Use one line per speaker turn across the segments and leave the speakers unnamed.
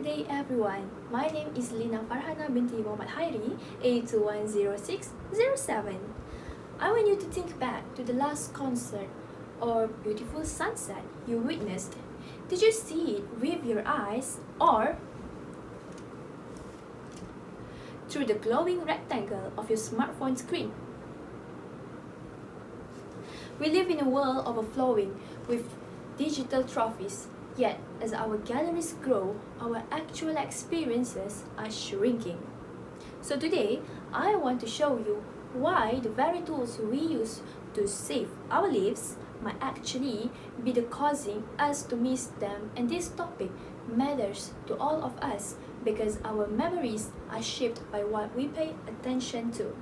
day everyone, my name is Lina Farhana binti Muhammad Hairi, 8210607. I want you to think back to the last concert or beautiful sunset you witnessed. Did you see it with your eyes or through the glowing rectangle of your smartphone screen? We live in a world overflowing with digital trophies. Yet, as our galleries grow, our actual experiences are shrinking. So today, I want to show you why the very tools we use to save our lives might actually be the causing us to miss them, and this topic matters to all of us because our memories are shaped by what we pay attention to.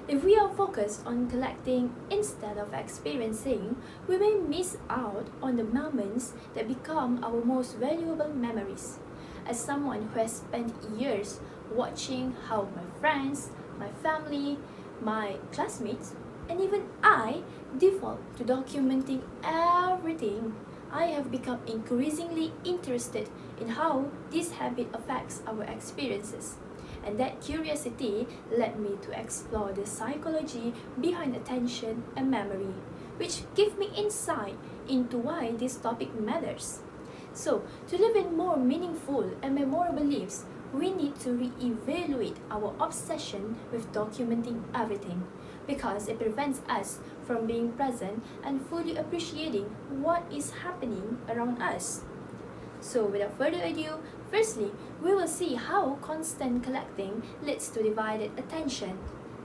If we are focused on collecting instead of experiencing, we may miss out on the moments that become our most valuable memories. As someone who has spent years watching how my friends, my family, my classmates, and even I default to documenting everything, I have become increasingly interested in how this habit affects our experiences. And that curiosity led me to explore the psychology behind attention and memory, which gave me insight into why this topic matters. So, to live in more meaningful and memorable lives, we need to re-evaluate our obsession with documenting everything, because it prevents us from being present and fully appreciating what is happening around us. So without further ado, firstly, we will see how constant collecting leads to divided attention.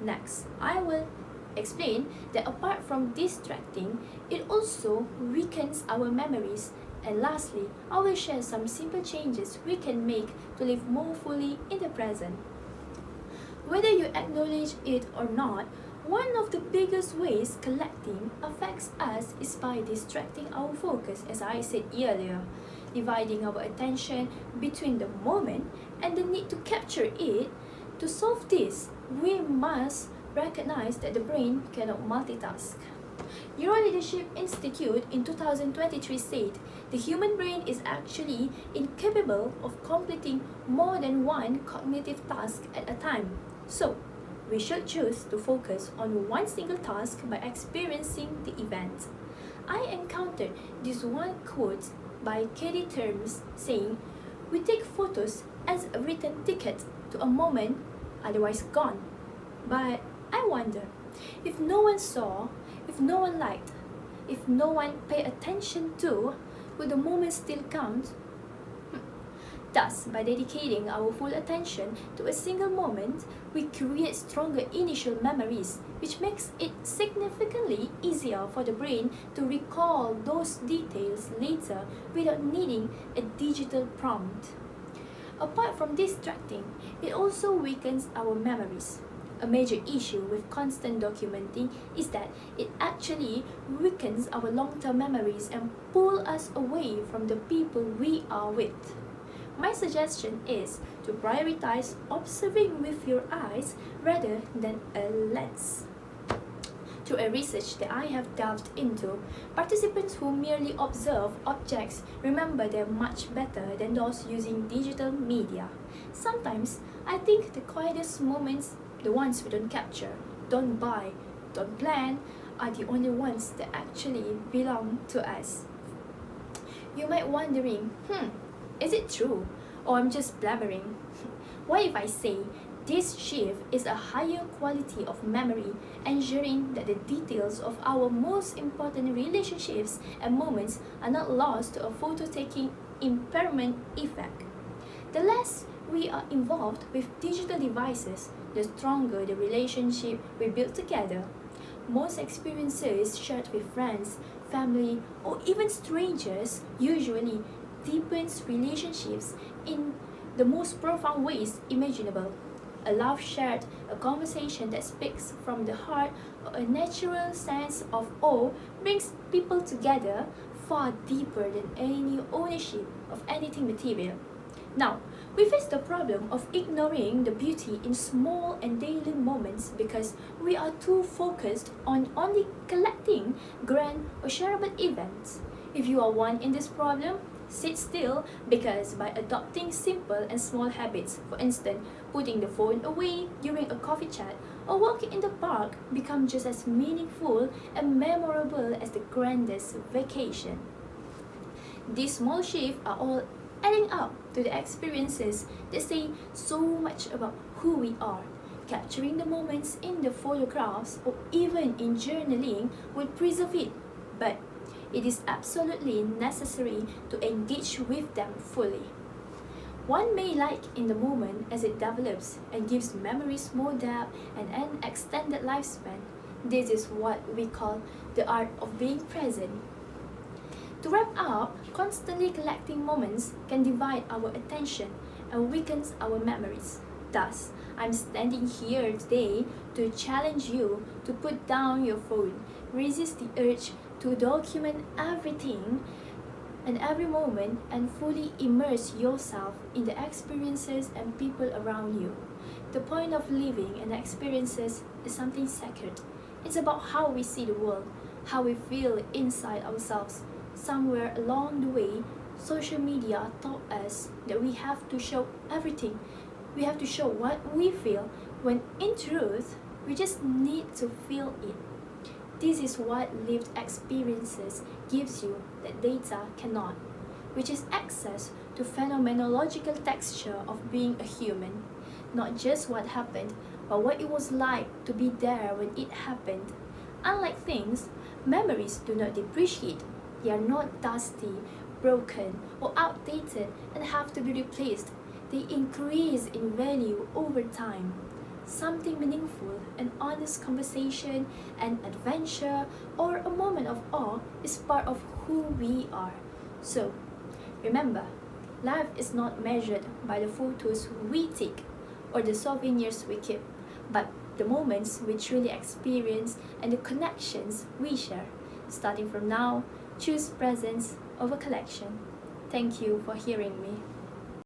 Next, I will explain that apart from distracting, it also weakens our memories. And lastly, I will share some simple changes we can make to live more fully in the present. Whether you acknowledge it or not, one of the biggest ways collecting affects us is by distracting our focus, as I said earlier, dividing our attention between the moment and the need to capture it. To solve this, we must recognize that the brain cannot multitask. Neuro Leadership Institute in 2023 said the human brain is actually incapable of completing more than one cognitive task at a time. So, we should choose to focus on one single task by experiencing the event. I encountered this one quote by Katie Terms saying, "We take photos as a return ticket to a moment otherwise gone." But I wonder, if no one saw, if no one liked, if no one paid attention to, will the moment still count? Thus, by dedicating our full attention to a single moment, we create stronger initial memories, which makes it significantly easier for the brain to recall those details later without needing a digital prompt. Apart from distracting, it also weakens our memories. A major issue with constant documenting is that it actually weakens our long-term memories and pulls us away from the people we are with. My suggestion is to prioritize observing with your eyes rather than a lens. Through a research that I have delved into, participants who merely observe objects remember them much better than those using digital media. Sometimes, I think the quietest moments, the ones we don't capture, don't buy, don't plan, are the only ones that actually belong to us. You might wondering, is it true? Or I'm just blabbering? What if I say this shift is a higher quality of memory, ensuring that the details of our most important relationships and moments are not lost to a photo-taking impairment effect? The less we are involved with digital devices, the stronger the relationship we build together. Most experiences shared with friends, family, or even strangers usually deepens relationships in the most profound ways imaginable. A laugh shared, a conversation that speaks from the heart, or a natural sense of awe brings people together far deeper than any ownership of anything material. Now, we face the problem of ignoring the beauty in small and daily moments because we are too focused on only collecting grand or shareable events. If you are one in this problem, sit still because by adopting simple and small habits, for instance, putting the phone away during a coffee chat or walking in the park, become just as meaningful and memorable as the grandest vacation. These small shifts are all adding up to the experiences that say so much about who we are. Capturing the moments in the photographs or even in journaling will preserve it, but it is absolutely necessary to engage with them fully. One may like in the moment as it develops and gives memories more depth and an extended lifespan. This is what we call the art of being present. To wrap up, constantly collecting moments can divide our attention and weakens our memories. Thus, I'm standing here today to challenge you to put down your phone, resist the urge to document everything and every moment, and fully immerse yourself in the experiences and people around you. The point of living and experiences is something sacred. It's about how we see the world, how we feel inside ourselves. Somewhere along the way, social media taught us that we have to show everything. We have to show what we feel, when in truth, we just need to feel it. This is what lived experiences gives you that data cannot, which is access to phenomenological texture of being a human. Not just what happened, but what it was like to be there when it happened. Unlike things, memories do not depreciate. They are not dusty, broken, or outdated and have to be replaced. They increase in value over time. Something meaningful, an honest conversation, an adventure, or a moment of awe is part of who we are. So, remember, life is not measured by the photos we take or the souvenirs we keep, but the moments we truly experience and the connections we share. Starting from now, choose presence over collection. Thank you for hearing me.